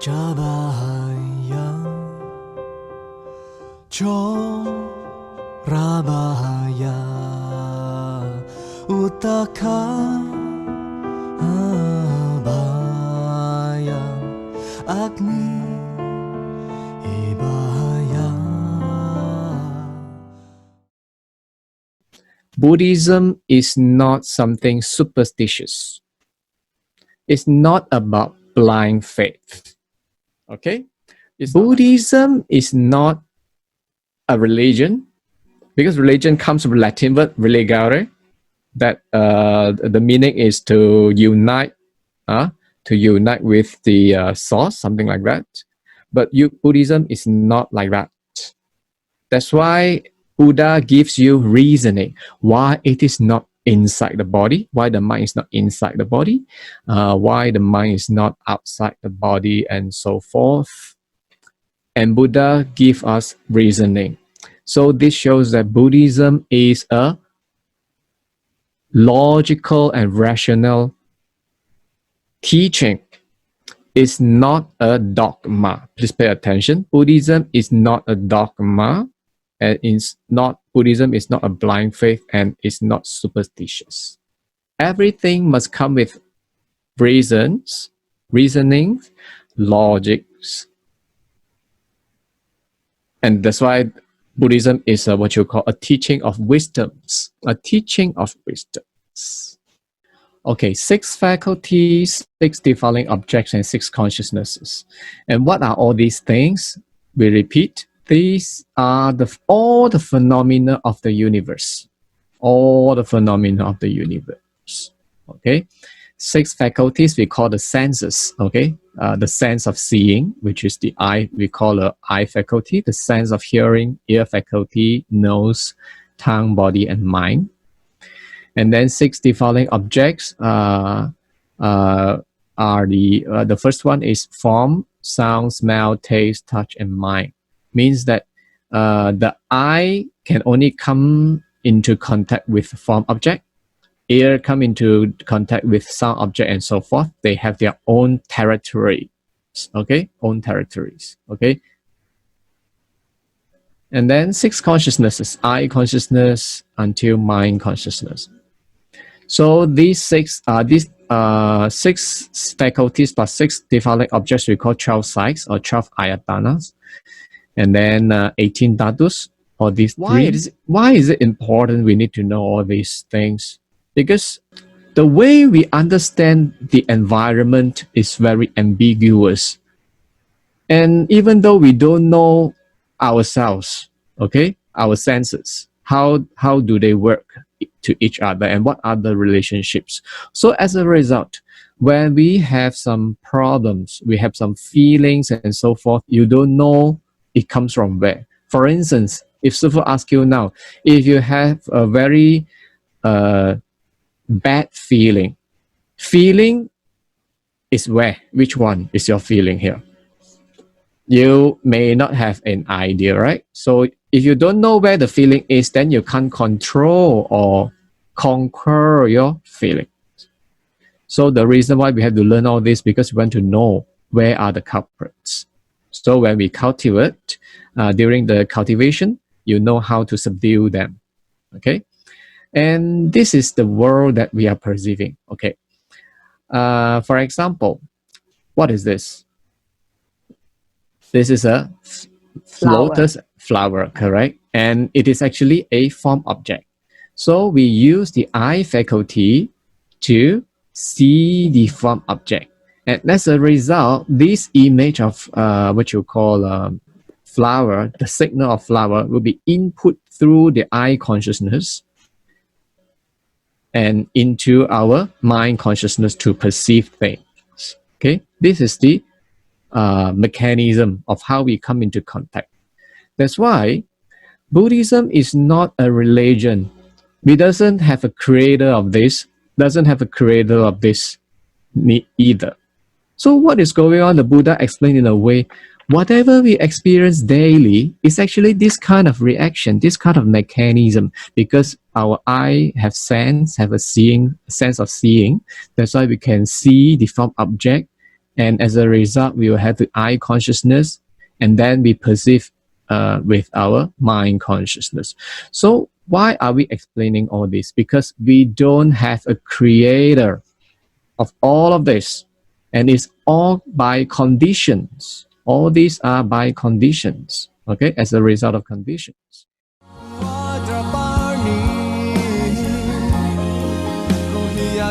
Jabahaya Chorabahaya Utaka Abhaya Agni Ibahaya. Buddhism is not something superstitious. It's not about blind faith. Okay? Buddhism is not a religion, because religion comes from Latin word religare, that the meaning is to unite with the source, something like that. But Buddhism is not like that. That's why Buddha gives you reasoning why it is not inside the body, why the mind is not inside the body, why the mind is not outside the body, and so forth. And Buddha gives us reasoning. So this shows that Buddhism is a logical and rational teaching. It's not a dogma. Please pay attention. Buddhism is not a dogma, and Buddhism is not a blind faith, and it's not superstitious. Everything must come with reasonings, logics. And that's why Buddhism is what you call a teaching of wisdoms. A teaching of wisdoms. Okay, 6 faculties, 6 defiling objects, and 6 consciousnesses. And what are all these things? We repeat, these are all the phenomena of the universe. All the phenomena of the universe. Okay, 6 faculties we call the senses. Okay, the sense of seeing, which is the eye, we call the eye faculty. The sense of hearing, ear faculty, nose, tongue, body, and mind. And then 6 defiling objects are the first one is form, sound, smell, taste, touch, and mind. Means that the eye can only come into contact with form object, ear come into contact with sound object, and so forth. They have their own territories, okay? Own territories, okay? And then 6 consciousnesses, eye consciousness until mind consciousness. So these 6 faculties plus 6 defiling objects we call 12 sights or 12 ayatanas. And then 18 dhatus, or these 3. Why is it important we need to know all these things? Because the way we understand the environment is very ambiguous. And even though we don't know ourselves, okay, our senses, how do they work to each other, and what are the relationships? So as a result, when we have some problems, we have some feelings and so forth, you don't know it comes from where. For instance, if Sifu asks you now, if you have a very bad feeling is where? Which one is your feeling here? You may not have an idea, right? So if you don't know where the feeling is, then you can't control or conquer your feeling. So the reason why we have to learn all this, because we want to know where are the culprits. So when we cultivate, during the cultivation, you know how to subdue them, okay? And this is the world that we are perceiving, okay? For example, what is this? This is a lotus flower, correct? And it is actually a form object. So we use the eye faculty to see the form object. And as a result, this image of what you call flower, the signal of flower, will be input through the eye consciousness and into our mind consciousness to perceive things. Okay, this is the mechanism of how we come into contact. That's why Buddhism is not a religion. We doesn't have a creator of this, either. So what is going on? The Buddha explained in a way, whatever we experience daily is actually this kind of reaction, this kind of mechanism, because our eye have sense of seeing. That's why we can see the form object, And as a result, we will have the eye consciousness, and then we perceive with our mind consciousness. So why are we explaining all this? Because we don't have a creator of all of this, and it's all by conditions. All these are by conditions, okay, as a result of conditions. Kau hiya